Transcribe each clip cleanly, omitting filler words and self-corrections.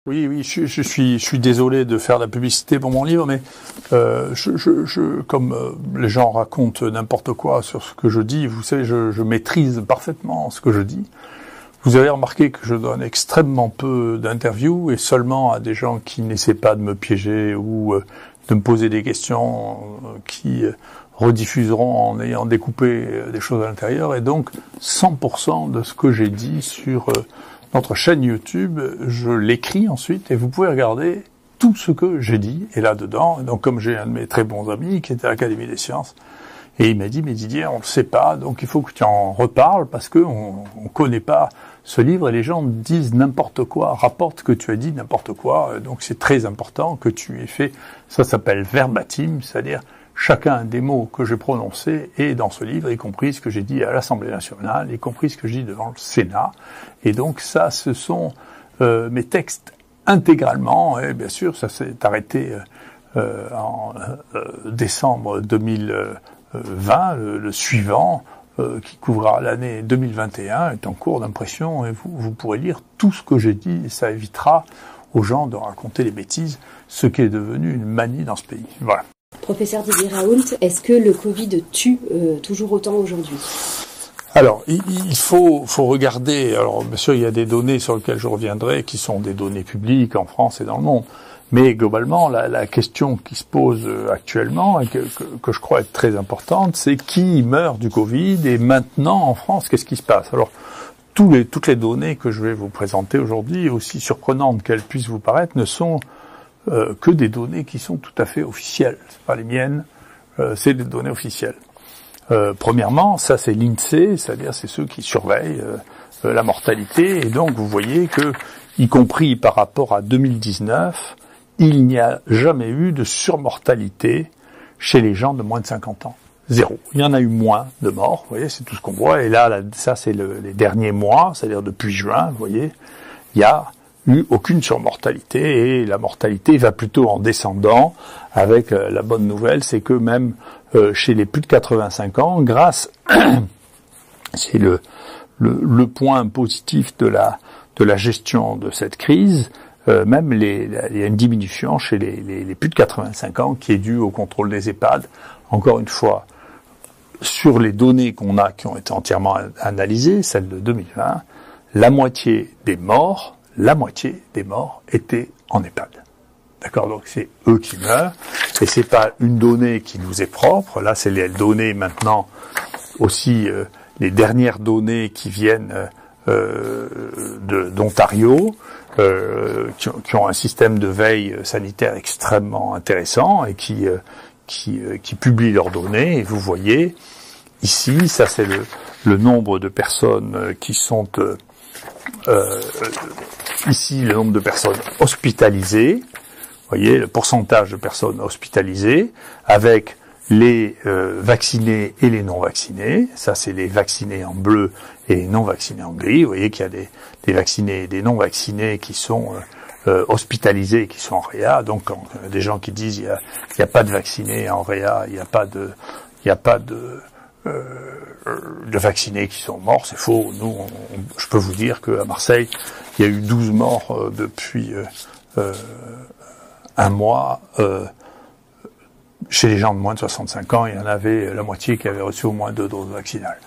Oui, je suis désolé de faire la publicité pour mon livre, mais comme les gens racontent n'importe quoi sur ce que je dis, vous savez, je maîtrise parfaitement ce que je dis. Vous avez remarqué que je donne extrêmement peu d'interviews et seulement à des gens qui n'essaient pas de me piéger ou de me poser des questions qui rediffuseront en ayant découpé des choses à l'intérieur. Et donc, 100% de ce que j'ai dit sur notre chaîne YouTube, je l'écris ensuite et vous pouvez regarder tout ce que j'ai dit et là-dedans. Donc, comme j'ai un de mes très bons amis qui était à l'Académie des sciences, et il m'a dit, mais Didier, on le sait pas, donc il faut que tu en reparles parce que on connaît pas ce livre et les gens disent n'importe quoi, rapportent que tu as dit n'importe quoi. Donc c'est très important que tu aies fait, ça s'appelle verbatim, c'est-à-dire chacun des mots que j'ai prononcés est dans ce livre, y compris ce que j'ai dit à l'Assemblée nationale, y compris ce que j'ai dit devant le Sénat. Et donc ça, ce sont mes textes intégralement, et bien sûr, ça s'est arrêté en décembre 2020, le suivant, qui couvrira l'année 2021, est en cours d'impression, et vous pourrez lire tout ce que j'ai dit, et ça évitera aux gens de raconter des bêtises, ce qui est devenu une manie dans ce pays. Voilà. Professeur Didier Raoult, est-ce que le Covid tue toujours autant aujourd'hui ? Alors, il faut regarder, alors bien sûr il y a des données sur lesquelles je reviendrai, qui sont des données publiques en France et dans le monde, mais globalement la question qui se pose actuellement, et que je crois être très importante, c'est qui meurt du Covid, et maintenant en France, qu'est-ce qui se passe ? Alors, toutes les données que je vais vous présenter aujourd'hui, aussi surprenantes qu'elles puissent vous paraître, ne sont que des données qui sont tout à fait officielles. C'est pas les miennes, c'est des données officielles. Premièrement, ça c'est l'INSEE, c'est-à-dire c'est ceux qui surveillent la mortalité, et donc vous voyez que, y compris par rapport à 2019, il n'y a jamais eu de surmortalité chez les gens de moins de 50 ans. Zéro. Il y en a eu moins de morts, vous voyez, c'est tout ce qu'on voit, et là ça c'est les derniers mois, c'est-à-dire depuis juin, vous voyez, il y a eu aucune surmortalité, et la mortalité va plutôt en descendant, avec la bonne nouvelle, c'est que même chez les plus de 85 ans, grâce, c'est le point positif de la gestion de cette crise, même il y a une diminution chez les plus de 85 ans qui est due au contrôle des EHPAD. Encore une fois, sur les données qu'on a, qui ont été entièrement analysées, celles de 2020, la moitié des morts étaient en EHPAD. D'accord, donc c'est eux qui meurent, et c'est pas une donnée qui nous est propre. Là, c'est les données maintenant aussi, les dernières données qui viennent d'Ontario, qui ont un système de veille sanitaire extrêmement intéressant et qui publient leurs données. Et vous voyez ici, ça c'est le nombre de personnes qui sont ici le nombre de personnes hospitalisées. Vous voyez le pourcentage de personnes hospitalisées avec les vaccinés et les non vaccinés. Ça c'est les vaccinés en bleu et les non vaccinés en gris. Vous voyez qu'il y a des vaccinés et des non vaccinés qui sont hospitalisés et qui sont en réa. Donc quand des gens qui disent il y a pas de vaccinés en réa, il n'y a pas de vaccinés qui sont morts, c'est faux. Nous, je peux vous dire qu'à Marseille, il y a eu 12 morts depuis un mois. Chez les gens de moins de 65 ans, il y en avait la moitié qui avaient reçu au moins 2 doses vaccinales.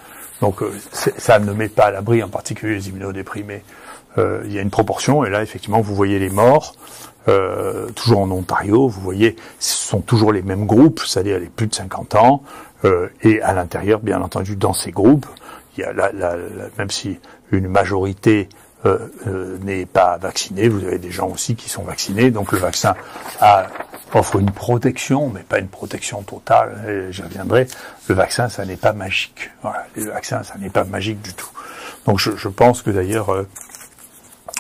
Donc ça ne met pas à l'abri, en particulier les immunodéprimés. Il y a une proportion, et là effectivement vous voyez les morts, toujours en Ontario, vous voyez, ce sont toujours les mêmes groupes, c'est-à-dire les plus de 50 ans, et à l'intérieur, bien entendu, dans ces groupes, il y a même si une majorité n'est pas vaccinée, vous avez des gens aussi qui sont vaccinés, donc le vaccin offre une protection, mais pas une protection totale, et j'y reviendrai. Le vaccin, ça n'est pas magique. Voilà, le vaccin, ça n'est pas magique du tout. Donc je pense que d'ailleurs,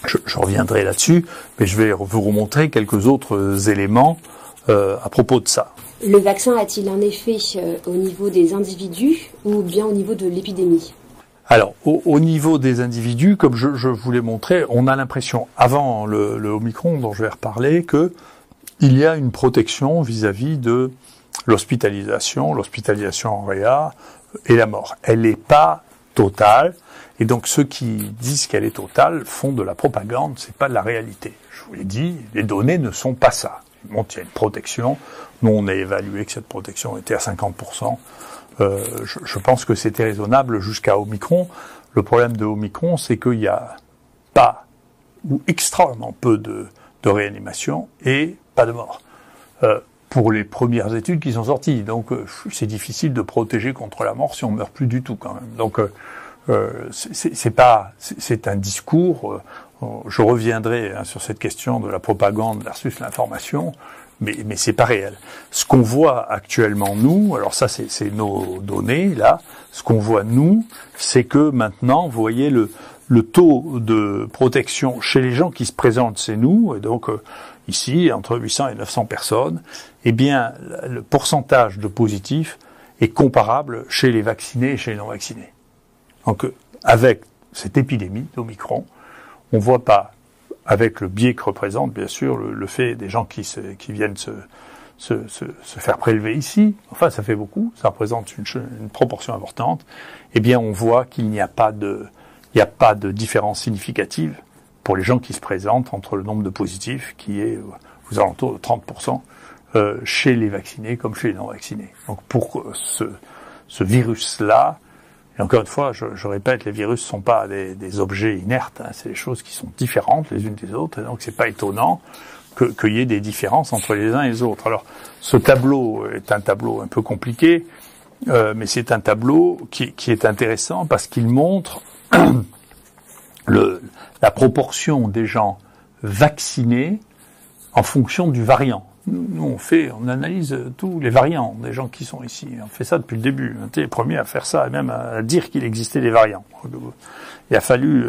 je reviendrai là-dessus, mais je vais vous remontrer quelques autres éléments à propos de ça. Le vaccin a-t-il un effet au niveau des individus ou bien au niveau de l'épidémie ? Alors, au niveau des individus, comme je vous l'ai montré, on a l'impression, avant le Omicron dont je vais reparler, que il y a une protection vis-à-vis de l'hospitalisation en réa et la mort. Elle n'est pas totale, Et donc ceux qui disent qu'elle est totale font de la propagande, c'est pas de la réalité. Je vous l'ai dit, les données ne sont pas ça. Ils montrent qu'il y a une protection. Nous, on a évalué que cette protection était à 50%. Je pense que c'était raisonnable jusqu'à Omicron. Le problème de Omicron, c'est qu'il y a pas ou extrêmement peu de réanimation et pas de mort. Pour les premières études qui sont sorties. Donc, c'est difficile de protéger contre la mort si on meurt plus du tout quand même. Donc, c'est un discours. Je reviendrai sur cette question de la propagande versus l'information, mais c'est pas réel. Ce qu'on voit actuellement nous, alors ça c'est nos données là. Ce qu'on voit nous, c'est que maintenant, vous voyez le taux de protection chez les gens qui se présentent chez nous, et donc ici entre 800 et 900 personnes, eh bien le pourcentage de positifs est comparable chez les vaccinés et chez les non vaccinés. Donc, avec cette épidémie d'Omicron, on voit pas, avec le biais que représente, bien sûr, le fait des gens qui viennent se faire prélever ici. Enfin, ça fait beaucoup. Ça représente une proportion importante. Eh bien, on voit qu'il n'y a pas de différence significative pour les gens qui se présentent entre le nombre de positifs qui est aux alentours de 30%, chez les vaccinés comme chez les non vaccinés. Donc, pour ce virus-là, et encore une fois, je répète, les virus sont pas des objets inertes, hein, c'est des choses qui sont différentes les unes des autres, et donc c'est pas étonnant qu'il y ait des différences entre les uns et les autres. Alors, ce tableau est un tableau un peu compliqué, mais c'est un tableau qui est intéressant parce qu'il montre la proportion des gens vaccinés en fonction du variant. Nous, on analyse tous les variants des gens qui sont ici. On fait ça depuis le début. On était les premiers à faire ça et même à dire qu'il existait des variants. Il a fallu,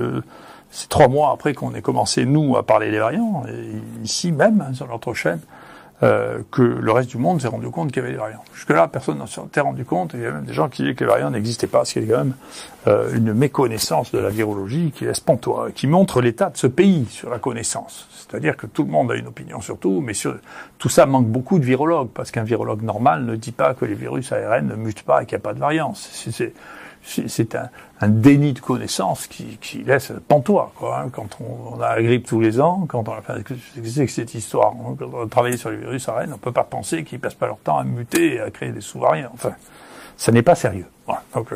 c'est 3 mois après qu'on ait commencé, nous, à parler des variants, et ici même, hein, sur notre chaîne, que le reste du monde s'est rendu compte qu'il y avait des variants. Jusque-là, personne ne s'était rendu compte, et il y a même des gens qui disaient que les variants n'existaient pas, parce qu'il y a quand même une méconnaissance de la virologie qui laisse pantois, qui montre l'état de ce pays sur la connaissance. C'est-à-dire que tout le monde a une opinion sur tout, mais sur tout ça manque beaucoup de virologues, parce qu'un virologue normal ne dit pas que les virus ARN ne mutent pas et qu'il n'y a pas de variants. C'est un déni de connaissance qui laisse pantois, quoi. Hein. Quand on a la grippe tous les ans, quand on a fait cette histoire, quand on a travaillé sur les virus ARN, on peut pas penser qu'ils passent pas leur temps à muter et à créer des sous-variants. Enfin, ça n'est pas sérieux. Voilà. Donc,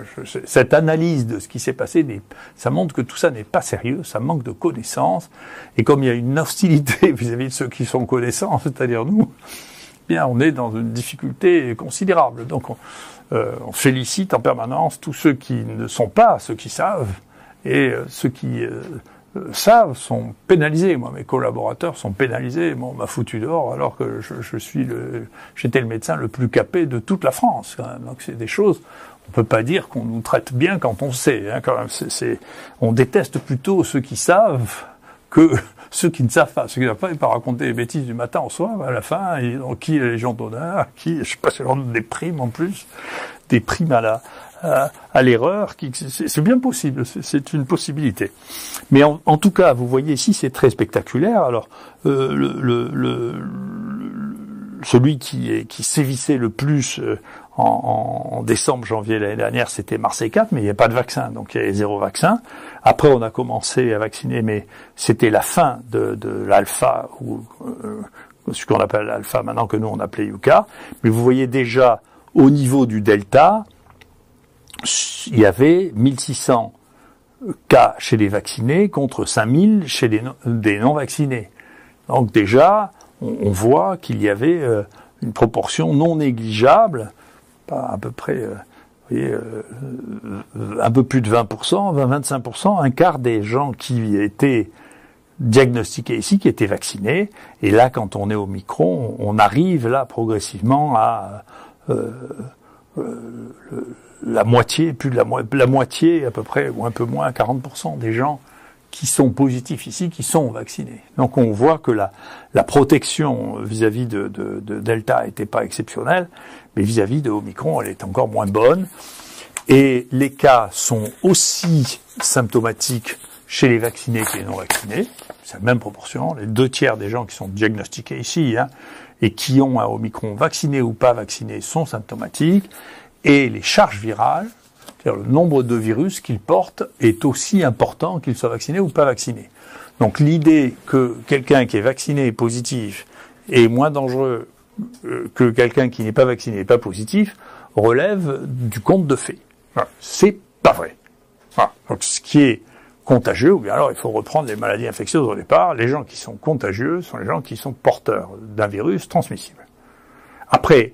cette analyse de ce qui s'est passé, ça montre que tout ça n'est pas sérieux, ça manque de connaissances, et comme il y a une hostilité vis-à-vis de ceux qui sont connaissants, c'est-à-dire nous, eh bien, on est dans une difficulté considérable. Donc, on félicite en permanence tous ceux qui ne sont pas, ceux qui savent, et ceux qui savent sont pénalisés. Moi, mes collaborateurs sont pénalisés. Bon, on m'a foutu dehors alors que j'étais le médecin le plus capé de toute la France. Quand même. Donc, c'est des choses. On peut pas dire qu'on nous traite bien quand on sait. Hein, quand même, on déteste plutôt ceux qui savent que ceux qui ne savent pas. Ceux qui ne savent pas, ils peuvent raconter les bêtises du matin au soir. À la fin, qui est la Légion d'honneur, je sais pas, c'est des primes en plus, des primes à l'erreur. C'est bien possible, c'est une possibilité. Mais en tout cas, vous voyez ici, c'est très spectaculaire. Alors, celui qui sévissait le plus en décembre, janvier l'année dernière, c'était Marseille 4, mais il n'y avait pas de vaccin, donc il y avait 0 vaccin. Après, on a commencé à vacciner, mais c'était la fin de l'alpha, ou ce qu'on appelle l'alpha maintenant, que nous on appelait Yucca. Mais vous voyez déjà, au niveau du delta, il y avait 1600 cas chez les vaccinés contre 5000 chez des non-vaccinés. Donc déjà, on voit qu'il y avait une proportion non négligeable, pas à peu près, vous voyez, un peu plus de 20%, 20-25%, un quart des gens qui étaient diagnostiqués ici, qui étaient vaccinés. Et là, quand on est au Omicron, on arrive là progressivement à la moitié, plus de la moitié à peu près, ou un peu moins, 40% des gens qui sont positifs ici, qui sont vaccinés. Donc on voit que la protection vis-à-vis de Delta n'était pas exceptionnelle, mais vis-à-vis de Omicron, elle est encore moins bonne. Et les cas sont aussi symptomatiques chez les vaccinés que les non-vaccinés. C'est la même proportion. Les 2/3 des gens qui sont diagnostiqués ici, et qui ont un Omicron vacciné ou pas vacciné sont symptomatiques. Et les charges virales, C'est-à-dire le nombre de virus qu'il porte est aussi important qu'il soit vacciné ou pas vacciné. Donc l'idée que quelqu'un qui est vacciné et positif est moins dangereux que quelqu'un qui n'est pas vacciné et pas positif relève du conte de fées. Voilà. C'est pas vrai. Voilà. Donc ce qui est contagieux, ou bien alors il faut reprendre les maladies infectieuses au départ, les gens qui sont contagieux sont les gens qui sont porteurs d'un virus transmissible. Après,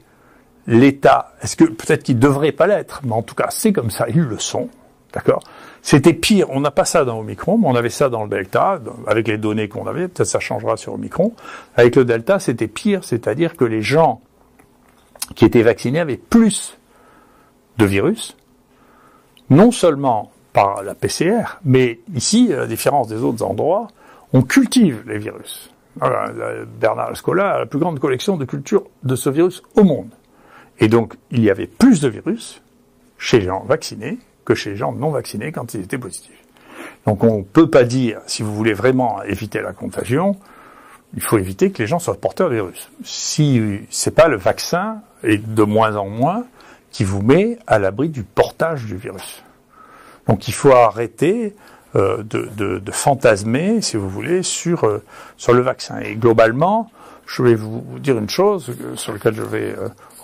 l'État, est-ce que peut-être qu'ils ne devraient pas l'être, mais en tout cas c'est comme ça, ils le sont, d'accord ? C'était pire, on n'a pas ça dans Omicron, mais on avait ça dans le Delta, avec les données qu'on avait, peut-être ça changera sur Omicron. Avec le Delta, c'était pire, c'est-à-dire que les gens qui étaient vaccinés avaient plus de virus, non seulement par la PCR, mais ici, à la différence des autres endroits, on cultive les virus. Voilà, Bernard Scola a la plus grande collection de culture de ce virus au monde. Et donc, il y avait plus de virus chez les gens vaccinés que chez les gens non vaccinés quand ils étaient positifs. Donc on ne peut pas dire, si vous voulez vraiment éviter la contagion, il faut éviter que les gens soient porteurs de virus. Si c'est pas le vaccin, et de moins en moins, qui vous met à l'abri du portage du virus. Donc il faut arrêter de fantasmer, si vous voulez, sur le vaccin. Et globalement, je vais vous dire une chose sur laquelle je vais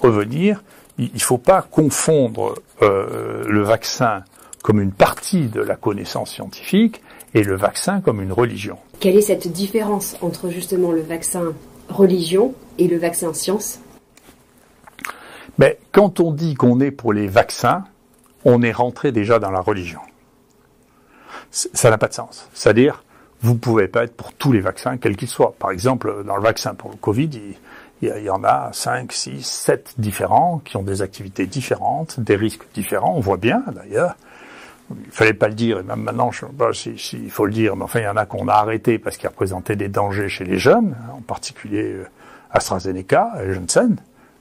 revenir. Il ne faut pas confondre le vaccin comme une partie de la connaissance scientifique et le vaccin comme une religion. Quelle est cette différence entre justement le vaccin religion et le vaccin science ? Mais quand on dit qu'on est pour les vaccins, on est rentré déjà dans la religion. Ça n'a pas de sens. C'est-à-dire, vous ne pouvez pas être pour tous les vaccins, quels qu'ils soient. Par exemple, dans le vaccin pour le Covid, il y en a 5, 6, 7 différents qui ont des activités différentes, des risques différents. On voit bien, d'ailleurs. Il fallait pas le dire, et même maintenant, je ne sais pas s'il faut le dire, mais enfin, il y en a qu'on a arrêté parce qu'ils représentaient des dangers chez les jeunes, en particulier AstraZeneca et Janssen,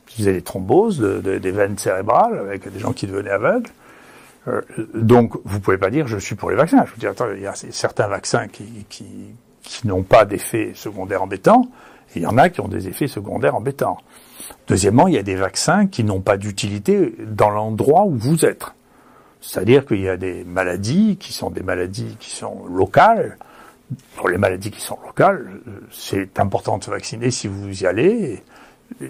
qui faisaient des thromboses des veines cérébrales avec des gens qui devenaient aveugles. Donc, vous pouvez pas dire je suis pour les vaccins. Je veux dire, attends, il y a certains vaccins qui n'ont pas d'effets secondaires embêtants, et il y en a qui ont des effets secondaires embêtants. Deuxièmement, il y a des vaccins qui n'ont pas d'utilité dans l'endroit où vous êtes. C'est-à-dire qu'il y a des maladies qui sont locales. Pour les maladies qui sont locales, c'est important de se vacciner si vous y allez.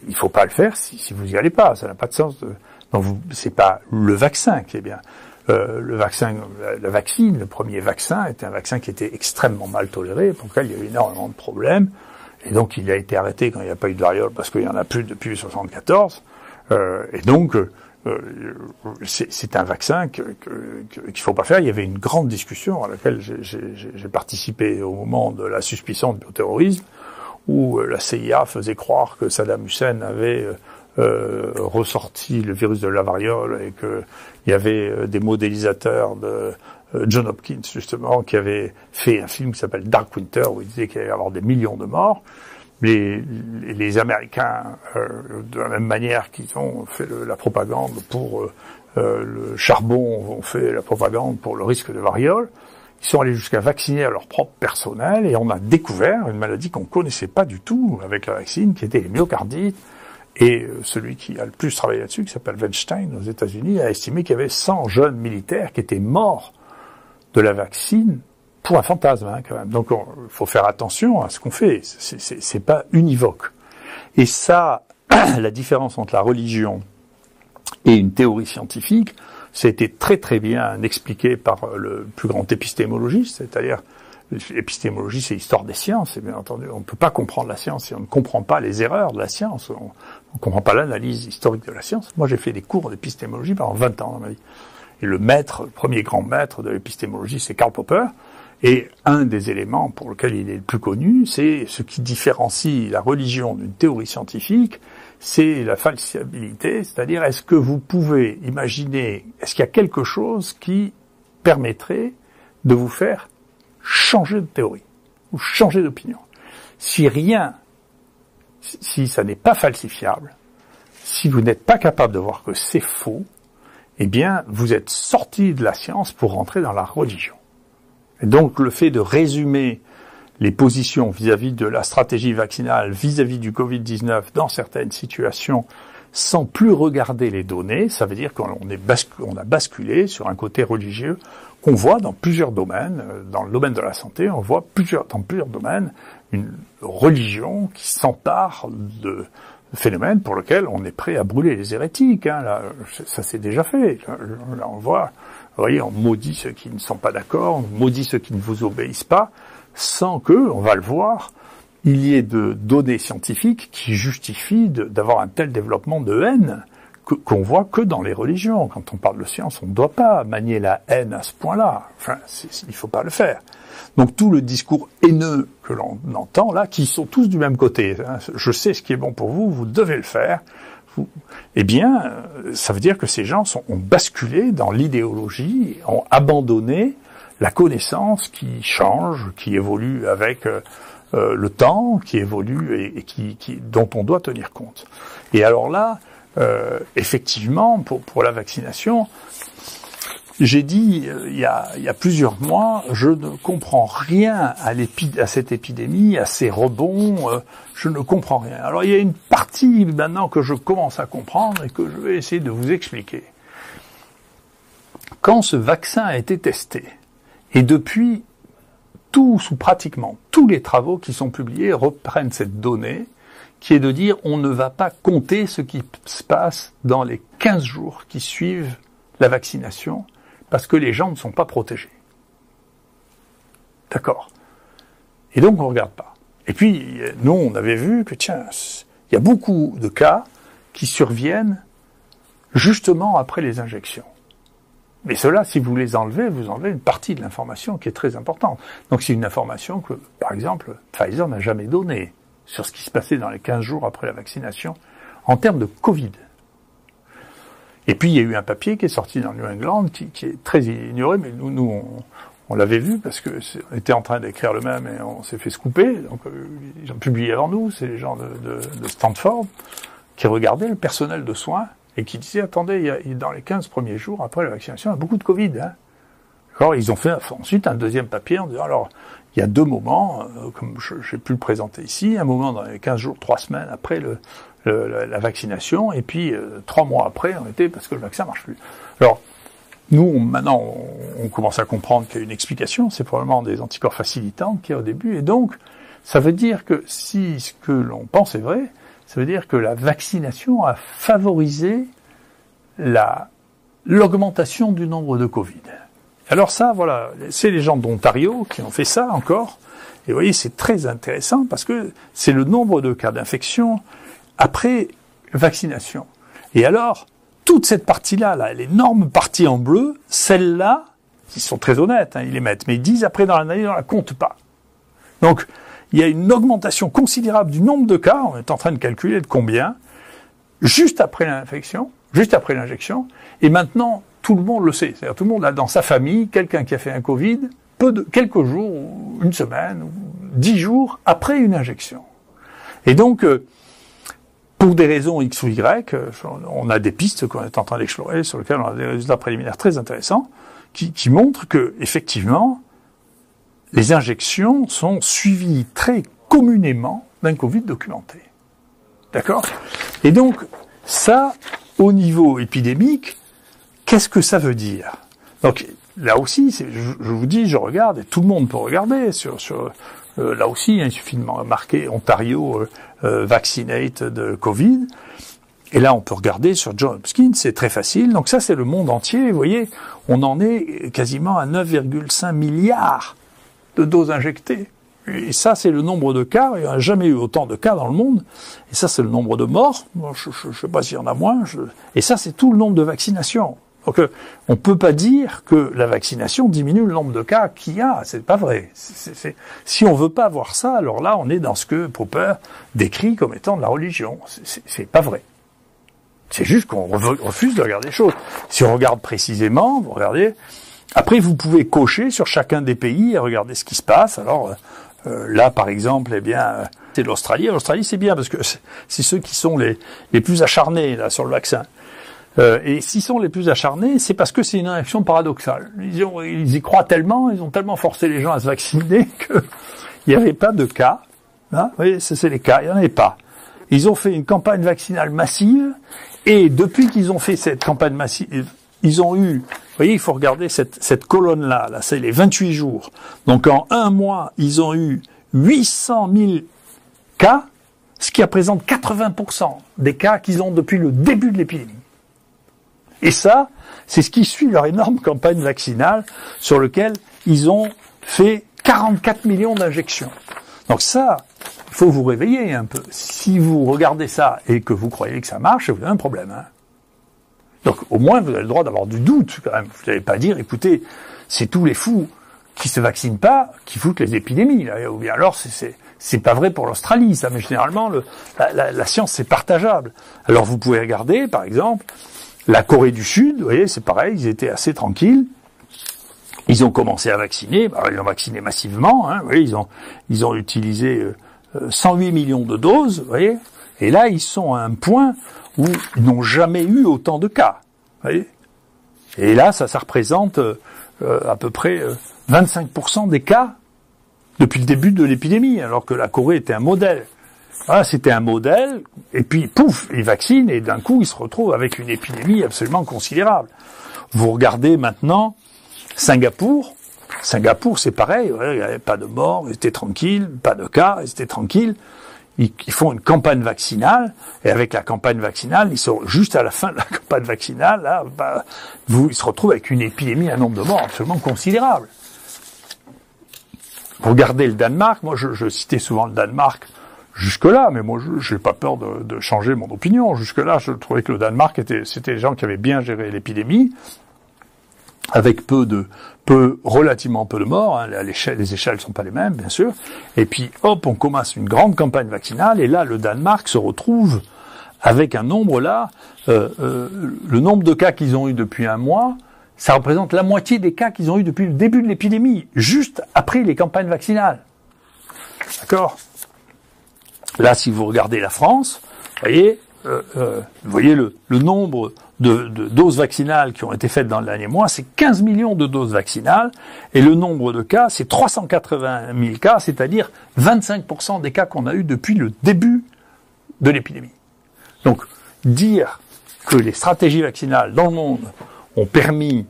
Il faut pas le faire si vous y allez pas. Ça n'a pas de sens. Donc c'est pas le vaccin qui est bien. Le vaccine, le premier vaccin était un vaccin qui était extrêmement mal toléré, pour lequel il y a eu énormément de problèmes. Et donc il a été arrêté quand il n'y a pas eu de variole parce qu'il y en a plus depuis 1974. Et donc c'est un vaccin qu'il faut pas faire. Il y avait une grande discussion à laquelle j'ai participé au moment de la suspicion de bioterrorisme, où la CIA faisait croire que Saddam Hussein avait ressorti le virus de la variole et qu'il y avait des modélisateurs de John Hopkins, justement, qui avait fait un film qui s'appelle Dark Winter, où il disait qu'il allait y avoir des millions de morts. Les Américains, de la même manière qu'ils ont fait la propagande pour le charbon, ont fait la propagande pour le risque de variole, ils sont allés jusqu'à vacciner à leur propre personnel, et on a découvert une maladie qu'on connaissait pas du tout avec la vaccine, qui était les myocardites. Et celui qui a le plus travaillé là-dessus, qui s'appelle Weinstein aux États-Unis, a estimé qu'il y avait 100 jeunes militaires qui étaient morts de la vaccine pour un fantasme, quand même. Donc, il faut faire attention à ce qu'on fait. C'est pas univoque. Et ça, la différence entre la religion et une théorie scientifique, ça a été très très bien expliqué par le plus grand épistémologiste, c'est-à-dire l'épistémologie, c'est l'histoire des sciences, et bien entendu, on ne peut pas comprendre la science si on ne comprend pas les erreurs de la science, on ne comprend pas l'analyse historique de la science. Moi, j'ai fait des cours d'épistémologie pendant 20 ans dans ma vie. Et le premier grand maître de l'épistémologie, c'est Karl Popper, et un des éléments pour lequel il est le plus connu, c'est ce qui différencie la religion d'une théorie scientifique, c'est la falsifiabilité, c'est-à-dire est-ce que vous pouvez imaginer, est-ce qu'il y a quelque chose qui permettrait de vous faire changer de théorie ou changer d'opinion. Si ça n'est pas falsifiable, si vous n'êtes pas capable de voir que c'est faux, eh bien, vous êtes sorti de la science pour rentrer dans la religion. Et donc, le fait de résumer les positions vis-à-vis de la stratégie vaccinale, vis-à-vis du Covid-19 dans certaines situations, sans plus regarder les données. Ça veut dire qu'on a basculé sur un côté religieux qu'on voit dans plusieurs domaines. Dans le domaine de la santé, on voit dans plusieurs domaines une religion qui s'empare de phénomènes pour lesquels on est prêt à brûler les hérétiques. Là, ça s'est déjà fait. Là, on voit, vous voyez, on maudit ceux qui ne sont pas d'accord, on maudit ceux qui ne vous obéissent pas, sans que, on va le voir, il y ait de données scientifiques qui justifient d'avoir un tel développement de haine qu'on voit que dans les religions. Quand on parle de science, on ne doit pas manier la haine à ce point-là. Enfin, il faut pas le faire. Donc tout le discours haineux que l'on entend là, qui sont tous du même côté, je sais ce qui est bon pour vous, vous devez le faire. Eh bien, ça veut dire que ces gens ont basculé dans l'idéologie, ont abandonné la connaissance qui change, qui évolue avec le temps, qui évolue et dont on doit tenir compte. Et alors là, effectivement, pour la vaccination, j'ai dit il y a plusieurs mois, je ne comprends rien à cette épidémie, à ces rebonds, je ne comprends rien. Alors il y a une partie maintenant que je commence à comprendre et que je vais essayer de vous expliquer. Quand ce vaccin a été testé, et depuis pratiquement tous les travaux qui sont publiés reprennent cette donnée, qui est de dire on ne va pas compter ce qui se passe dans les 15 jours qui suivent la vaccination, parce que les gens ne sont pas protégés. D'accord. Et donc on ne regarde pas. Et puis, nous, on avait vu que, tiens, il y a beaucoup de cas qui surviennent justement après les injections. Mais cela, si vous les enlevez, vous enlevez une partie de l'information qui est très importante. Donc c'est une information que, par exemple, Pfizer n'a jamais donnée sur ce qui se passait dans les 15 jours après la vaccination en termes de Covid. Et puis il y a eu un papier qui est sorti dans New England qui est très ignoré, mais nous on l'avait vu parce que on était en train d'écrire le même et on s'est fait scooper. Donc ils ont publié avant nous, c'est les gens de Stanford qui regardaient le personnel de soins et qui disaient attendez, dans les 15 premiers jours après la vaccination, il y a beaucoup de Covid. Alors ils ont fait ensuite un deuxième papier en disant alors il y a deux moments, comme j'ai pu le présenter ici, un moment dans les 15 jours, 3 semaines après la vaccination, et puis 3 mois après, on était parce que le vaccin marche plus. Alors, nous, maintenant, on commence à comprendre qu'il y a une explication, c'est probablement des anticorps facilitants qu'il y a au début, et donc, ça veut dire que si ce que l'on pense est vrai, ça veut dire que la vaccination a favorisé l'augmentation du nombre de Covid. Alors ça, voilà, c'est les gens d'Ontario qui ont fait ça encore, et vous voyez, c'est très intéressant parce que c'est le nombre de cas d'infection après vaccination. Et alors, toute cette partie-là, l'énorme partie en bleu, celle-là, ils sont très honnêtes, ils les mettent, mais ils disent après dans l'analyse, on ne la compte pas. Donc, il y a une augmentation considérable du nombre de cas, on est en train de calculer de combien, juste après l'infection, juste après l'injection, et maintenant, tout le monde le sait. C'est-à-dire tout le monde a dans sa famille quelqu'un qui a fait un Covid, quelques jours, ou une semaine, ou 10 jours après une injection. Et donc, pour des raisons X ou Y, on a des pistes qu'on est en train d'explorer, sur lesquelles on a des résultats préliminaires très intéressants, qui montrent que, effectivement, les injections sont suivies très communément d'un Covid documenté. D'accord ? Et donc, ça, au niveau épidémique, qu'est-ce que ça veut dire ? Donc, là aussi, je vous dis, je regarde, et tout le monde peut regarder là aussi, il suffit de marquer Ontario vaccinate de Covid. Et là, on peut regarder sur Johns Hopkins, c'est très facile. Donc ça, c'est le monde entier. Vous voyez, on en est quasiment à 9,5 milliards de doses injectées. Et ça, c'est le nombre de cas. Il n'y a jamais eu autant de cas dans le monde. Et ça, c'est le nombre de morts. Je ne sais pas s'il y en a moins. Et ça, c'est tout le nombre de vaccinations. Donc, on peut pas dire que la vaccination diminue le nombre de cas qu'il y a. C'est pas vrai. Si on veut pas voir ça, alors là, on est dans ce que Popper décrit comme étant de la religion. C'est pas vrai. C'est juste qu'on refuse de regarder les choses. Si on regarde précisément, vous regardez. Après, vous pouvez cocher sur chacun des pays et regarder ce qui se passe. Alors, là, par exemple, c'est l'Australie. L'Australie, c'est bien parce que c'est ceux qui sont les plus acharnés, là, sur le vaccin. Et s'ils sont les plus acharnés, c'est parce que c'est une réaction paradoxale. Ils y croient tellement, ils ont tellement forcé les gens à se vacciner qu'il n'y avait pas de cas. Hein, vous voyez, c'est les cas, il n'y en avait pas. Ils ont fait une campagne vaccinale massive, et depuis qu'ils ont fait cette campagne massive, ils ont eu, vous voyez, il faut regarder cette colonne-là, là, c'est les 28 jours. Donc en un mois, ils ont eu 800 000 cas, ce qui représente 80% des cas qu'ils ont depuis le début de l'épidémie. Et ça, c'est ce qui suit leur énorme campagne vaccinale sur laquelle ils ont fait 44 millions d'injections. Donc ça, il faut vous réveiller un peu. Si vous regardez ça et que vous croyez que ça marche, vous avez un problème. Hein. Donc au moins, vous avez le droit d'avoir du doute quand même. Vous n'allez pas dire, écoutez, c'est tous les fous qui se vaccinent pas qui foutent les épidémies. Là. Ou bien alors, c'est pas vrai pour l'Australie, ça. Mais généralement, la science, c'est partageable. Alors vous pouvez regarder, par exemple, la Corée du Sud, vous voyez, c'est pareil, ils étaient assez tranquilles. Ils ont commencé à vacciner, ils ont vacciné massivement, hein, vous voyez, ils ont utilisé 108 millions de doses, vous voyez, et là, ils sont à un point où ils n'ont jamais eu autant de cas, vous voyez. Et là, ça représente à peu près 25% des cas depuis le début de l'épidémie, alors que la Corée était un modèle. Voilà, c'était un modèle, et puis, pouf, ils vaccinent, et d'un coup, ils se retrouvent avec une épidémie absolument considérable. Vous regardez maintenant Singapour, c'est pareil, ouais, il n'y avait pas de morts, ils étaient tranquilles, pas de cas, ils étaient tranquilles. Ils font une campagne vaccinale, et avec la campagne vaccinale, ils sont juste à la fin de la campagne vaccinale, là, ils se retrouvent avec une épidémie, un nombre de morts absolument considérable. Regardez le Danemark, moi je citais souvent le Danemark jusque-là, mais moi je n'ai pas peur de changer mon opinion. Jusque-là, je trouvais que le Danemark c'était des gens qui avaient bien géré l'épidémie, avec relativement peu de morts, hein, les échelles sont pas les mêmes, bien sûr. Et puis, hop, on commence une grande campagne vaccinale, et là, le Danemark se retrouve avec un nombre là, le nombre de cas qu'ils ont eu depuis un mois, ça représente la moitié des cas qu'ils ont eu depuis le début de l'épidémie, juste après les campagnes vaccinales. D'accord ? Là, si vous regardez la France, vous voyez le nombre de doses vaccinales qui ont été faites dans le dernier mois, c'est 15 millions de doses vaccinales, et le nombre de cas, c'est 380 000 cas, c'est-à-dire 25% des cas qu'on a eu depuis le début de l'épidémie. Donc, dire que les stratégies vaccinales dans le monde ont permis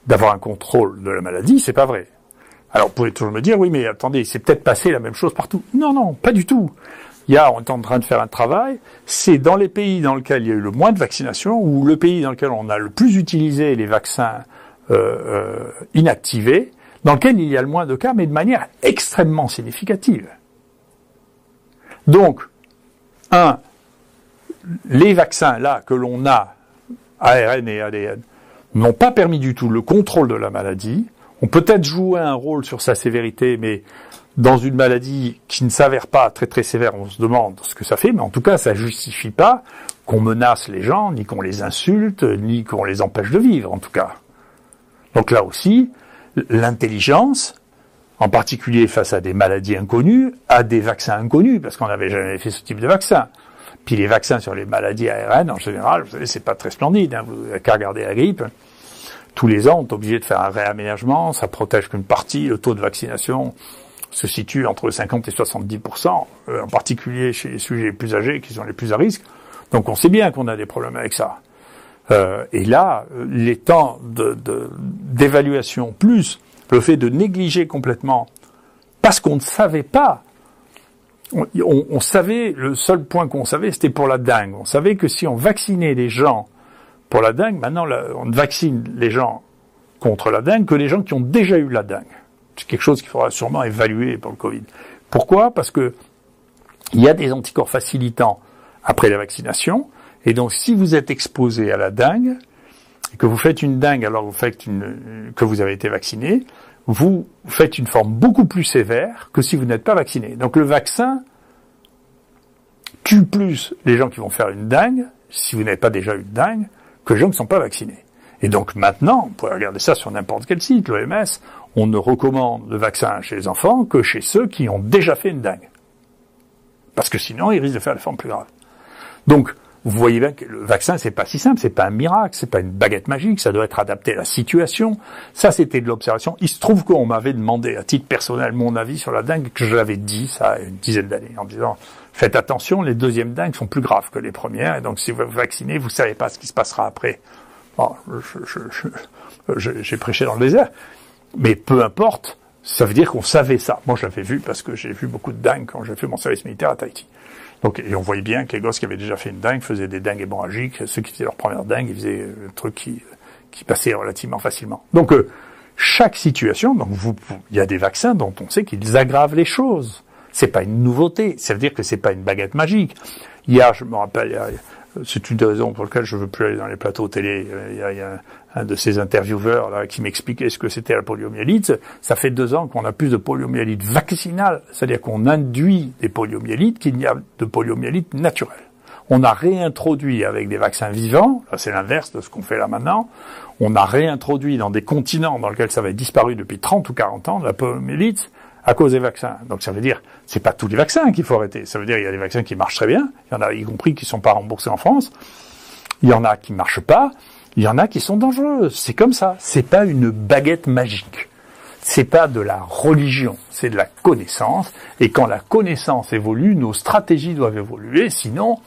d'avoir un contrôle de la maladie, c'est pas vrai. Alors, vous pouvez toujours me dire, oui, mais attendez, c'est peut-être passé la même chose partout. Non, pas du tout. On est en train de faire un travail, c'est dans les pays dans lesquels il y a eu le moins de vaccination, ou le pays dans lequel on a le plus utilisé les vaccins inactivés, dans lequel il y a le moins de cas, mais de manière extrêmement significative. Donc, les vaccins là que l'on a, ARN et ADN, n'ont pas permis du tout le contrôle de la maladie, ont peut-être joué un rôle sur sa sévérité, mais dans une maladie qui ne s'avère pas très très sévère, on se demande ce que ça fait, mais en tout cas, ça justifie pas qu'on menace les gens, ni qu'on les insulte, ni qu'on les empêche de vivre, en tout cas. Donc là aussi, l'intelligence, en particulier face à des maladies inconnues, à des vaccins inconnus, parce qu'on n'avait jamais fait ce type de vaccin. Puis les vaccins sur les maladies ARN, en général, vous savez, c'est pas très splendide, hein, vous n'avez qu'à regarder la grippe. Tous les ans, on est obligé de faire un réaménagement, ça protège qu'une partie, le taux de vaccination se situe entre 50 et 70%, en particulier chez les sujets les plus âgés qui sont les plus à risque. Donc on sait bien qu'on a des problèmes avec ça. Et là, les temps d'évaluation plus le fait de négliger complètement, parce qu'on ne savait pas, on savait, le seul point qu'on savait, c'était pour la dengue. On savait que si on vaccinait les gens pour la dengue, maintenant on ne vaccine les gens contre la dengue que les gens qui ont déjà eu la dengue. C'est quelque chose qu'il faudra sûrement évaluer pour le Covid. Pourquoi ? Parce que il y a des anticorps facilitants après la vaccination, et donc si vous êtes exposé à la dengue, et que vous faites une dengue alors que vous avez été vacciné, vous faites une forme beaucoup plus sévère que si vous n'êtes pas vacciné. Donc le vaccin tue plus les gens qui vont faire une dengue, si vous n'avez pas déjà eu de dengue, que les gens qui ne sont pas vaccinés. Et donc maintenant, vous pouvez regarder ça sur n'importe quel site, l'OMS, on ne recommande le vaccin chez les enfants que chez ceux qui ont déjà fait une dengue. Parce que sinon, ils risquent de faire des formes plus graves. Donc, vous voyez bien que le vaccin, c'est pas si simple, c'est pas un miracle, c'est pas une baguette magique, ça doit être adapté à la situation. Ça, c'était de l'observation. Il se trouve qu'on m'avait demandé, à titre personnel, mon avis sur la dengue, que je l'avais dit, ça, une dizaine d'années, en disant, faites attention, les deuxièmes dengues sont plus graves que les premières, et donc si vous vous vaccinez, vous savez pas ce qui se passera après. Bon, j'ai prêché dans le désert. Mais peu importe, ça veut dire qu'on savait ça. Moi, je l'avais vu parce que j'ai vu beaucoup de dingues quand j'ai fait mon service militaire à Tahiti. Donc, et on voyait bien que les gosses qui avaient déjà fait une dingue faisaient des dingues hémorragiques. Ceux qui faisaient leur première dingue, ils faisaient un truc qui passait relativement facilement. Donc, chaque situation, donc il y a des vaccins dont on sait qu'ils aggravent les choses. C'est pas une nouveauté. Ça veut dire que c'est pas une baguette magique. Hier, je me rappelle, c'est une des raisons pour lesquelles je veux plus aller dans les plateaux télé. Il y a un de ces intervieweurs là qui m'expliquait ce que c'était la poliomyélite. Ça fait 2 ans qu'on a plus de poliomyélite vaccinale, c'est-à-dire qu'on induit des poliomyélites qu'il n'y a de poliomyélite naturelle. On a réintroduit avec des vaccins vivants, là c'est l'inverse de ce qu'on fait là maintenant, on a réintroduit dans des continents dans lesquels ça avait disparu depuis 30 ou 40 ans de la poliomyélite à cause des vaccins. Donc ça veut dire, c'est pas tous les vaccins qu'il faut arrêter. Ça veut dire, il y a des vaccins qui marchent très bien, il y en a y compris qui sont pas remboursés en France, il y en a qui marchent pas, il y en a qui sont dangereux. C'est comme ça. C'est pas une baguette magique. C'est pas de la religion. C'est de la connaissance. Et quand la connaissance évolue, nos stratégies doivent évoluer. Sinon,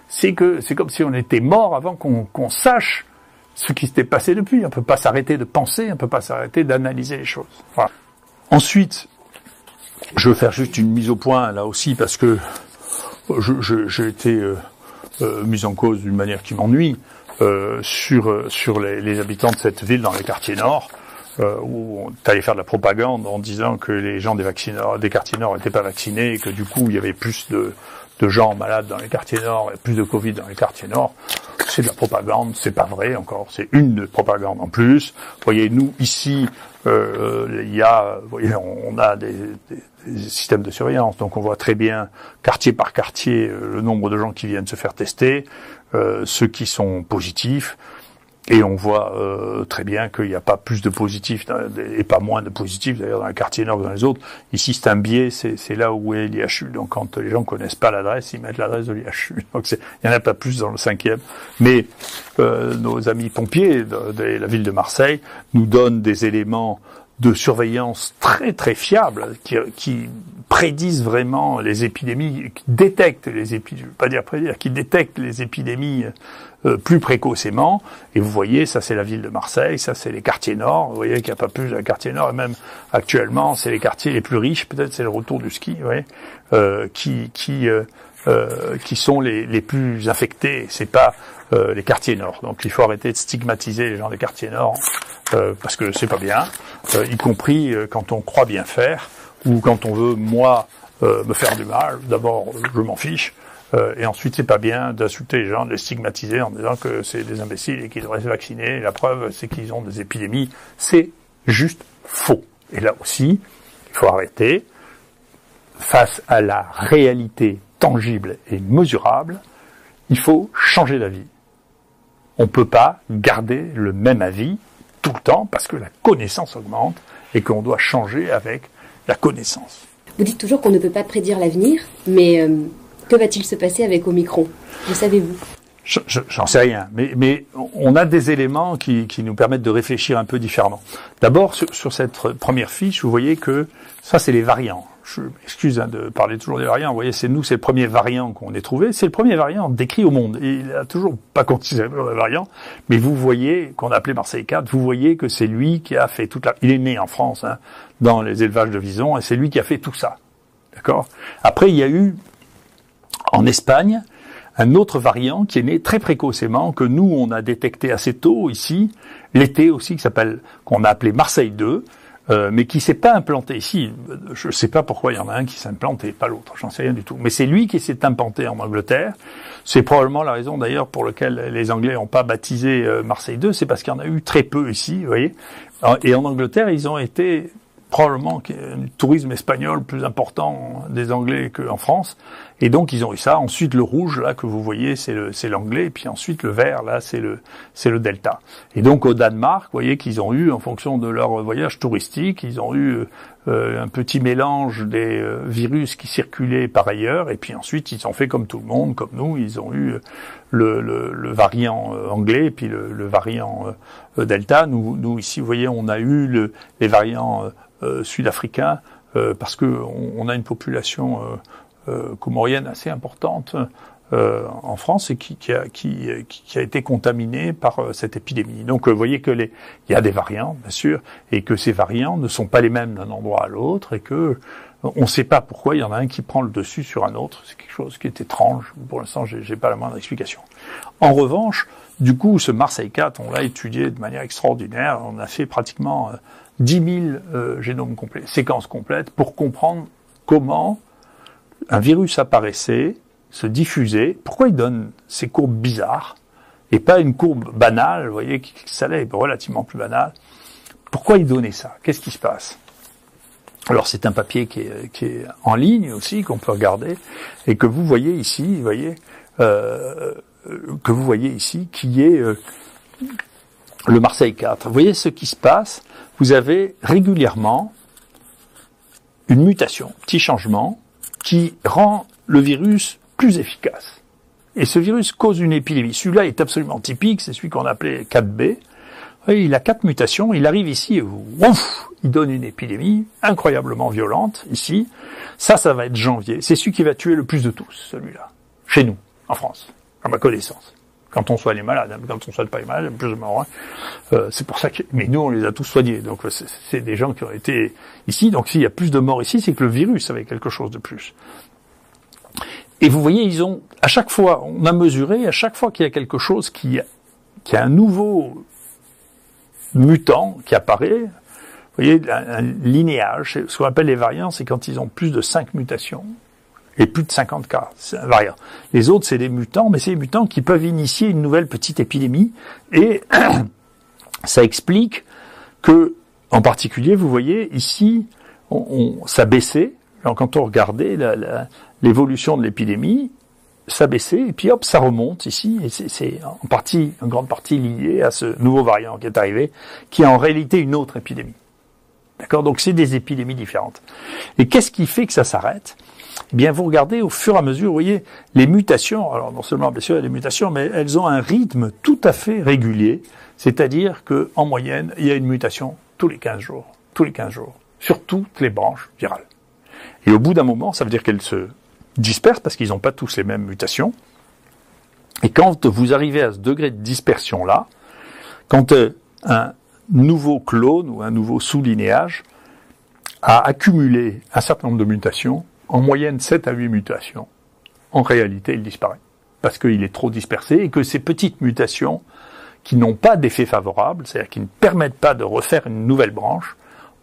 c'est comme si on était mort avant qu'on sache ce qui s'était passé depuis. On peut pas s'arrêter de penser, on peut pas s'arrêter d'analyser les choses. Voilà. Ensuite, je veux faire juste une mise au point là aussi parce que j'ai été mis en cause d'une manière qui m'ennuie sur les habitants de cette ville dans les quartiers nord où on est allé faire de la propagande en disant que les gens des quartiers nord n'étaient pas vaccinés et que du coup il y avait plus de gens malades dans les quartiers nord et plus de Covid dans les quartiers nord. C'est de la propagande, c'est pas vrai encore, c'est une propagande en plus. Vous voyez, nous ici, il y a, vous voyez, on a des systèmes de surveillance, donc on voit très bien quartier par quartier le nombre de gens qui viennent se faire tester, ceux qui sont positifs, et on voit très bien qu'il n'y a pas plus de positifs et pas moins de positifs d'ailleurs dans le quartier nord que dans les autres. Ici c'est un biais, c'est là où est l'IHU, donc quand les gens connaissent pas l'adresse, ils mettent l'adresse de l'IHU. Donc il n'y en a pas plus dans le 5e. Mais nos amis pompiers de la ville de Marseille nous donnent des éléments de surveillance très très fiables qui prédisent vraiment les épidémies, qui détectent les épidémies, je ne veux pas dire prédire, qui détectent les épidémies plus précocement. Et vous voyez, ça c'est la ville de Marseille, ça c'est les quartiers nord. Vous voyez qu'il n'y a pas plus de quartiers nord, et même actuellement c'est les quartiers les plus riches, peut-être c'est le retour du ski, vous voyez, qui sont les plus infectés. C'est pas les quartiers nord. Donc il faut arrêter de stigmatiser les gens des quartiers nord parce que c'est pas bien, y compris quand on croit bien faire ou quand on veut moi me faire du mal. D'abord je m'en fiche et ensuite c'est pas bien d'insulter les gens, de les stigmatiser en disant que c'est des imbéciles et qu'ils devraient se vacciner. Et la preuve c'est qu'ils ont des épidémies. C'est juste faux. Et là aussi il faut arrêter. Face à la réalité tangible et mesurable, il faut changer d'avis. On ne peut pas garder le même avis tout le temps parce que la connaissance augmente et qu'on doit changer avec la connaissance. Vous dites toujours qu'on ne peut pas prédire l'avenir, mais que va-t-il se passer avec Omicron? Le savez-vous? J'en sais rien, mais on a des éléments qui nous permettent de réfléchir un peu différemment. D'abord, sur cette première fiche, vous voyez que ça, c'est les variants. Je m'excuse de parler toujours des variants. Vous voyez, c'est le premier variant qu'on ait trouvé. C'est le premier variant décrit au monde. Et il a toujours pas considéré le variant. Mais vous voyez, qu'on a appelé Marseille 4, vous voyez que c'est lui qui a fait il est né en France, hein, dans les élevages de visons, et c'est lui qui a fait tout ça. D'accord? Après, il y a eu, en Espagne, un autre variant qui est né très précocement, que nous, on a détecté assez tôt ici, l'été aussi, qu'on a appelé Marseille 2, mais qui s'est pas implanté ici. Je sais pas pourquoi il y en a un qui s'est implanté, pas l'autre, j'en sais rien du tout. Mais c'est lui qui s'est implanté en Angleterre. C'est probablement la raison d'ailleurs pour laquelle les Anglais n'ont pas baptisé Marseille 2, c'est parce qu'il y en a eu très peu ici, vous voyez. Et en Angleterre, ils ont été probablement un tourisme espagnol plus important des Anglais qu'en France. Et donc ils ont eu ça. Ensuite le rouge là que vous voyez c'est l'anglais, et puis ensuite le vert là c'est le delta. Et donc au Danemark, vous voyez qu'ils ont eu en fonction de leur voyage touristique, ils ont eu un petit mélange des virus qui circulaient par ailleurs, et puis ensuite ils ont fait comme tout le monde, comme nous, ils ont eu le variant anglais et puis le variant delta. Nous ici vous voyez on a eu les variants sud-africains parce que on a une population comorienne assez importante en France et qui a été contaminée par cette épidémie. Donc vous voyez que il y a des variants bien sûr et que ces variants ne sont pas les mêmes d'un endroit à l'autre et que on ne sait pas pourquoi il y en a un qui prend le dessus sur un autre. C'est quelque chose qui est étrange. Pour l'instant, j'ai pas la moindre explication. En revanche, du coup, ce Marseille 4, on l'a étudié de manière extraordinaire. On a fait pratiquement 10 000 génomes complets, séquences complètes pour comprendre comment un virus apparaissait, se diffusait. Pourquoi il donne ces courbes bizarres et pas une courbe banale, vous voyez, ça l'est relativement plus banale. Pourquoi il donnait ça? Qu'est-ce qui se passe? Alors c'est un papier qui est en ligne aussi, qu'on peut regarder, et que vous voyez ici, vous voyez, qui est le Marseille 4. Vous voyez ce qui se passe? Vous avez régulièrement une mutation, petit changement, qui rend le virus plus efficace. Et ce virus cause une épidémie. Celui-là est absolument typique, c'est celui qu'on appelait 4B. Il a 4 mutations, il arrive ici, et ouf, il donne une épidémie incroyablement violente, ici. Ça va être janvier. C'est celui qui va tuer le plus de tous, celui-là. Chez nous, en France, à ma connaissance. Quand on soigne les malades, quand on soigne pas les malades, il y a plus de morts. C'est pour ça que, mais nous, on les a tous soignés. Donc, c'est des gens qui ont été ici. Donc, s'il y a plus de morts ici, c'est que le virus avait quelque chose de plus. Et vous voyez, à chaque fois, on a mesuré, à chaque fois qu'il y a quelque chose qui a un nouveau mutant qui apparaît, vous voyez, un linéage, ce qu'on appelle les variants, c'est quand ils ont plus de 5 mutations et plus de 50 cas, c'est un variant. Les autres, c'est des mutants, mais c'est des mutants qui peuvent initier une nouvelle petite épidémie, et ça explique que, en particulier, vous voyez, ici, ça baissait, quand on regardait l'évolution de l'épidémie, ça baissait, et puis hop, ça remonte ici, et c'est en grande partie lié à ce nouveau variant qui est arrivé, qui est en réalité une autre épidémie. D'accord? Donc c'est des épidémies différentes. Et qu'est-ce qui fait que ça s'arrête? Eh bien, vous regardez au fur et à mesure, vous voyez, les mutations, alors non seulement, bien sûr, il y a des mutations, mais elles ont un rythme tout à fait régulier, c'est-à-dire que en moyenne, il y a une mutation tous les 15 jours, sur toutes les branches virales. Et au bout d'un moment, ça veut dire qu'elles se dispersent parce qu'ils n'ont pas tous les mêmes mutations. Et quand vous arrivez à ce degré de dispersion-là, quand un nouveau clone ou un nouveau sous-linéage a accumulé un certain nombre de mutations, en moyenne 7 à 8 mutations, en réalité, il disparaît. Parce qu'il est trop dispersé et que ces petites mutations qui n'ont pas d'effet favorable, c'est-à-dire qui ne permettent pas de refaire une nouvelle branche,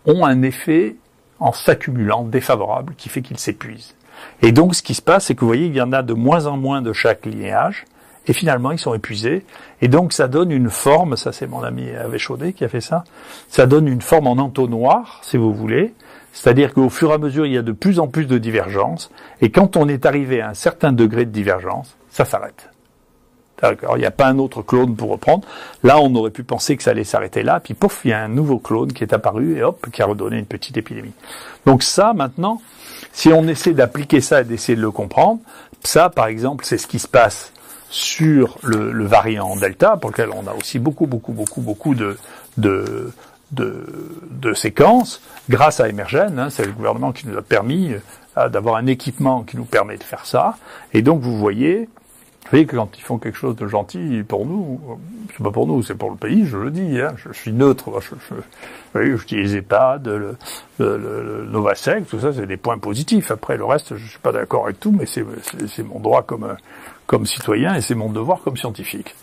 ont un effet en s'accumulant défavorable qui fait qu'ils s'épuisent. Et donc, ce qui se passe, c'est que vous voyez, il y en a de moins en moins de chaque linéage, et finalement, ils sont épuisés, et donc ça donne une forme, ça c'est mon ami Hervé Chaudet qui a fait ça donne une forme en entonnoir, si vous voulez, c'est-à-dire qu'au fur et à mesure, il y a de plus en plus de divergences, et quand on est arrivé à un certain degré de divergence, ça s'arrête. D'accord, il n'y a pas un autre clone pour reprendre. Là, on aurait pu penser que ça allait s'arrêter là, puis pouf, il y a un nouveau clone qui est apparu, et hop, qui a redonné une petite épidémie. Donc ça, maintenant, si on essaie d'appliquer ça et d'essayer de le comprendre, ça, par exemple, c'est ce qui se passe sur le variant Delta, pour lequel on a aussi beaucoup de séquences, grâce à Emergen, c'est le gouvernement qui nous a permis d'avoir un équipement qui nous permet de faire ça, et donc vous voyez que quand ils font quelque chose de gentil pour nous, c'est pas pour nous, c'est pour le pays, je le dis, je suis neutre, je dis les EHPAD, le Novasec, tout ça, c'est des points positifs. Après, le reste, je suis pas d'accord avec tout, mais c'est mon droit comme citoyen et c'est mon devoir comme scientifique.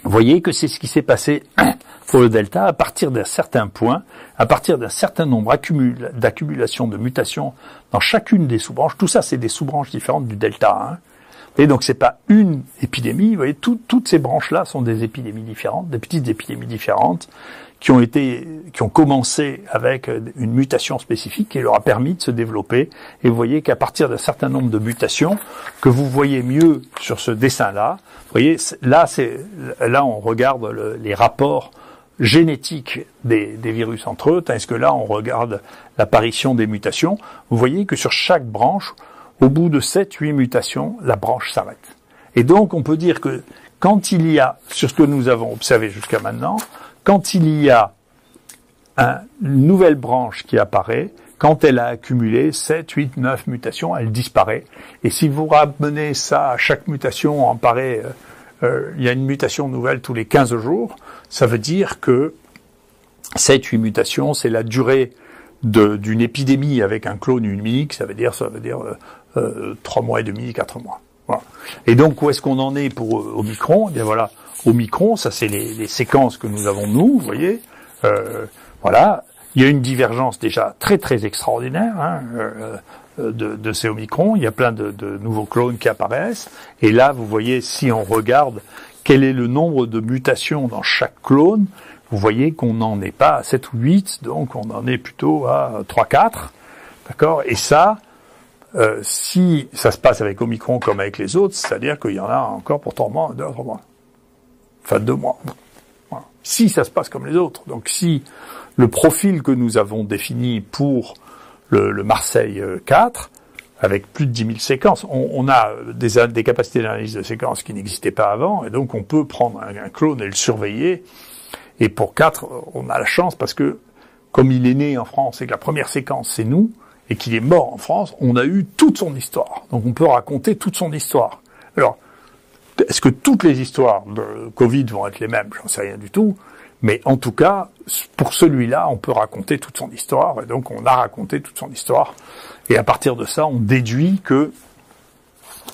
Vous voyez que c'est ce qui s'est passé pour le Delta à partir d'un certain point, à partir d'un certain nombre d'accumulations de mutations dans chacune des sous-branches. Tout ça, c'est des sous-branches différentes du Delta. Et donc, c'est pas une épidémie. Vous voyez, toutes ces branches-là sont des épidémies différentes, des petites épidémies différentes qui ont commencé avec une mutation spécifique qui leur a permis de se développer. Et vous voyez qu'à partir d'un certain nombre de mutations, que vous voyez mieux sur ce dessin-là, vous voyez, là on regarde les rapports génétiques des virus entre eux, tandis que là on regarde l'apparition des mutations. Vous voyez que sur chaque branche, au bout de 7-8 mutations, la branche s'arrête. Et donc on peut dire que quand il y a, sur ce que nous avons observé jusqu'à maintenant, quand il y a une nouvelle branche qui apparaît, quand elle a accumulé 7, 8, 9 mutations, elle disparaît. Et si vous ramenez ça à chaque mutation, en paraît, il y a une mutation nouvelle tous les 15 jours, ça veut dire que 7, 8 mutations, c'est la durée d'une épidémie avec un clone unique, ça veut dire 3 mois et demi, 4 mois. Voilà. Et donc, où est-ce qu'on en est pour Omicron? Eh bien voilà, Omicron, ça c'est les séquences que nous avons nous, vous voyez. Voilà, il y a une divergence déjà très très extraordinaire de ces Omicron. Il y a plein de nouveaux clones qui apparaissent. Et là, vous voyez, si on regarde quel est le nombre de mutations dans chaque clone, vous voyez qu'on n'en est pas à 7 ou 8, donc on en est plutôt à 3, 4. D'accord? Et ça, si ça se passe avec Omicron comme avec les autres, c'est-à-dire qu'il y en a encore pour 3 mois, 2 à 3 mois. Enfin, 2 mois. Voilà. Si ça se passe comme les autres. Donc si le profil que nous avons défini pour le Marseille 4, avec plus de 10 000 séquences, on a des capacités d'analyse de séquences qui n'existaient pas avant, et donc on peut prendre un clone et le surveiller. Et pour 4, on a la chance parce que, comme il est né en France et que la première séquence c'est nous, et qu'il est mort en France, on a eu toute son histoire. Donc on peut raconter toute son histoire. Alors, est-ce que toutes les histoires de Covid vont être les mêmes? J'en sais rien du tout. Mais en tout cas, pour celui-là, on peut raconter toute son histoire. Et donc, on a raconté toute son histoire. Et à partir de ça, on déduit que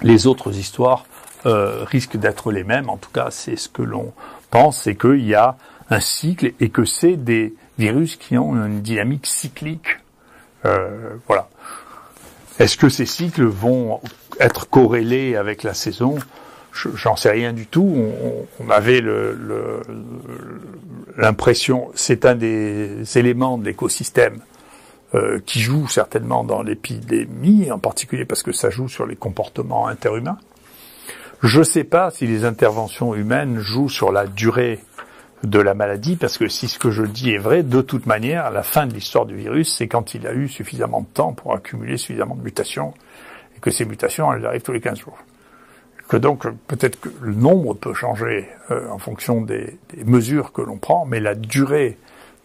les autres histoires risquent d'être les mêmes. En tout cas, c'est ce que l'on pense, c'est qu'il y a un cycle et que c'est des virus qui ont une dynamique cyclique. Voilà. Est-ce que ces cycles vont être corrélés avec la saison? J'en sais rien du tout. On avait l'impression, c'est un des éléments de l'écosystème qui joue certainement dans l'épidémie, en particulier parce que ça joue sur les comportements interhumains. Je ne sais pas si les interventions humaines jouent sur la durée de la maladie, parce que si ce que je dis est vrai, de toute manière, la fin de l'histoire du virus, c'est quand il a eu suffisamment de temps pour accumuler suffisamment de mutations, et que ces mutations, elles arrivent tous les 15 jours. Que donc, peut-être que le nombre peut changer en fonction des mesures que l'on prend, mais la durée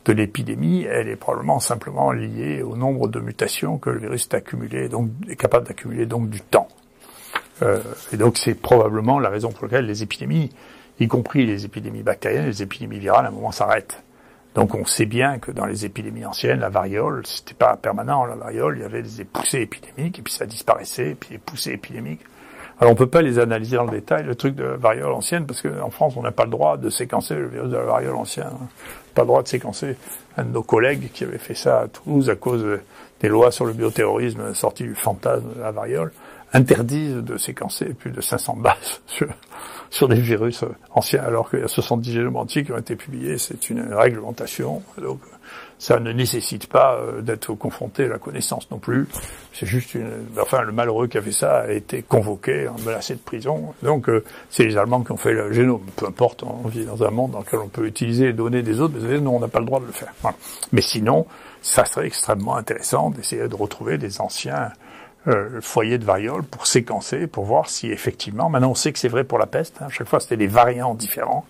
de l'épidémie, elle est probablement simplement liée au nombre de mutations que le virus est capable d'accumuler, donc du temps. Et donc, c'est probablement la raison pour laquelle les épidémies, y compris les épidémies bactériennes, les épidémies virales, à un moment s'arrêtent. Donc on sait bien que dans les épidémies anciennes, la variole, c'était pas permanent, la variole, il y avait des poussées épidémiques, et puis ça disparaissait, et puis les poussées épidémiques. Alors on peut pas les analyser dans le détail, le truc de la variole ancienne, parce qu'en France, on n'a pas le droit de séquencer le virus de la variole ancienne. Pas le droit de séquencer. Un de nos collègues qui avait fait ça à Toulouse à cause des lois sur le bioterrorisme sorties du fantasme de la variole, interdisent de séquencer plus de 500 bases sur des virus anciens, alors qu'il y a 70 génomes entiers qui ont été publiés. C'est une réglementation. Donc, ça ne nécessite pas d'être confronté à la connaissance non plus. C'est juste le malheureux qui a fait ça a été convoqué, menacé de prison. Donc, c'est les Allemands qui ont fait le génome. Peu importe, on vit dans un monde dans lequel on peut utiliser les données des autres, mais nous, on n'a pas le droit de le faire. Voilà. Mais sinon, ça serait extrêmement intéressant d'essayer de retrouver des anciens foyers de variole pour séquencer, pour voir si effectivement, maintenant on sait que c'est vrai pour la peste, à chaque fois c'était des variants différents,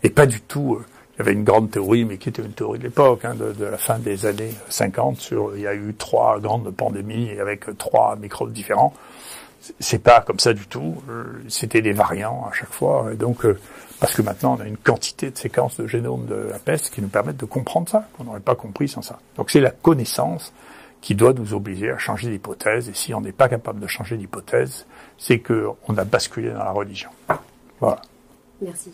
et pas du tout, il y avait une grande théorie, mais qui était une théorie de l'époque, de la fin des années 50, il y a eu 3 grandes pandémies avec 3 microbes différents. C'est pas comme ça du tout, c'était des variants à chaque fois, et donc, parce que maintenant on a une quantité de séquences de génome de la peste qui nous permettent de comprendre ça, qu'on n'aurait pas compris sans ça. Donc c'est la connaissance qui doit nous obliger à changer d'hypothèse, et si on n'est pas capable de changer d'hypothèse, c'est qu'on a basculé dans la religion. Voilà. Merci.